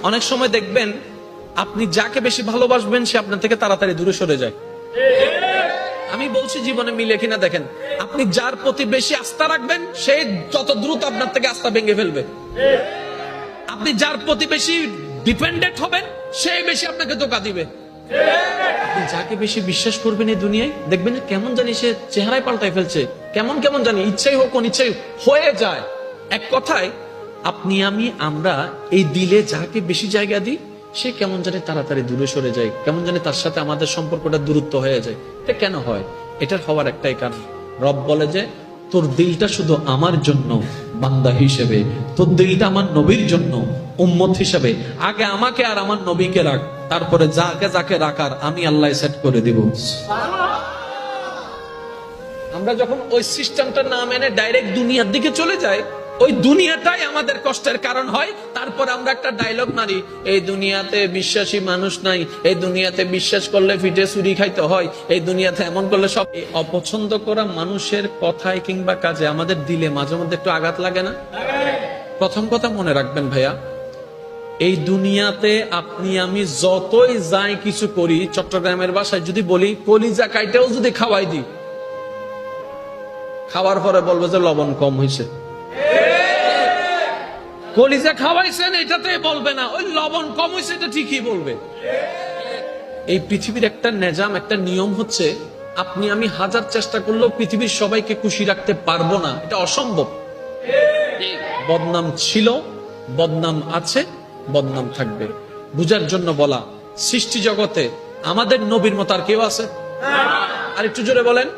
অনেক সময় দেখবেন আপনি যাকে বেশি ভালোবাসবেন সে আপনার থেকে তাড়াতাড়ি দূরে সরে যায়। আমি বলছি জীবনে মিলে কিনা দেখেন, আপনি যার প্রতি বেশি আস্থা রাখবেন সে যত দ্রুত আপনার থেকে আস্থা ভেঙে ফেলবে। আপনি যার প্রতি বেশি ডিপেন্ডেন্ট হবেন সে বেশি আপনাকে ধোঁকা দিবে। আপনি যাকে বেশি বিশ্বাস করবেন এই দুনিয়ায় দেখবেন কেমন জানি সে চেহারায় পাল্টাই ফেলছে, কেমন কেমন জানি ইচ্ছাই হোক অনিচ্ছাই হয়ে যায়। এক কথায় আপনি আমরা এই দিলে যাকে বেশি জায়গা দিই সে কেমন জানি তাড়াতাড়ি দূরে সরে যায়, কেমন জানি তার সাথে আমাদের সম্পর্কটা দূরত্ব হয়ে যায়। এটা কেন হয়? এটার হওয়ার একটাই কারণ, রব বলে যে তোর দিলটা শুধু আমার জন্য বান্দা হিসেবে, তোর দিলটা আমার নবীর জন্য উম্মত হিসেবে, আগে আমাকে আর আমার নবীকে রাখ, তারপরে যাকে যাকে রাখার আমি আল্লাহ সেট করে দিব। আমরা যখন ওই সিস্টেমটা না মেনে ডাইরেক্ট দুনিয়ার দিকে চলে যাই, ওই দুনিয়াটাই আমাদের কষ্টের কারণ হয়। তারপর আমরা একটা ডায়লগ মারি, এই দুনিয়াতে বিশ্বাসী মানুষ নাই, এই দুনিয়াতে বিশ্বাস করলে ফিটে চুরি খাইতে হয়, এই দুনিয়াতে এমন করলে সব। অপছন্দ করা মানুষের কথায় কিংবা কাজে আমাদের দিলে মাঝে মধ্যে একটু আঘাত লাগে না? প্রথম কথা মনে রাখবেন ভাইয়া, এই দুনিয়াতে আপনি আমি যতই যাই কিছু করি, চট্টগ্রামের ভাষায় যদি বলি কলিজা কাইটাও যদি খাওয়াই দিই, খাওয়ার পরে বলবে যে লবণ কম হয়েছে। কলিজা খাওয়াইছেন এটাতে বলবে না, ওই লবণ কম হয়েছে এটা ঠিকই বলবে। এই পৃথিবীর একটা নিজাম, একটা নিয়ম হচ্ছে আপনি আমি হাজার চেষ্টা করলেও পৃথিবীর সবাইকে খুশি রাখতে পারবো না, এটা অসম্ভব। বদনাম ছিল, বদনাম আছে, বদনাম থাকবে। বুঝার জন্য বলা, সৃষ্টি জগতে আমাদের নবীর মতো আর কেউ আছে? আর একটু জোরে বলেন,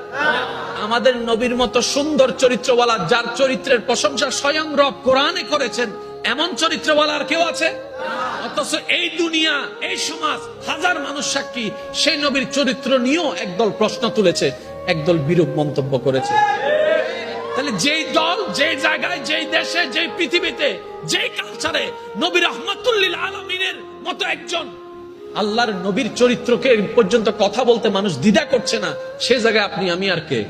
আমাদের নবীর মতো সুন্দর চরিত্রওয়ালা, যার চরিত্রের প্রশংসা স্বয়ং রব কোরআনে করেছেন, এমন চরিত্রওয়ালা আর কেউ আছে? অথচ এই দুনিয়া, এই সমাজ, হাজার মানুষ সাক্ষী সেই নবীর চরিত্র নিয়েও একদল প্রশ্ন তুলেছে, একদল বিরূপ মন্তব্য করেছে। তাহলে যেই দল, যেই জায়গায়, যেই দেশে, যেই পৃথিবীতে, যেই কালচারে নবী রাহমাতুল লিল আলামিনের মতো একজন আল্লাহর নবীর চরিত্রকে পর্যন্ত কথা বলতে মানুষ দ্বিধা করছে না, সে জায়গায় আপনি আমি আর কে?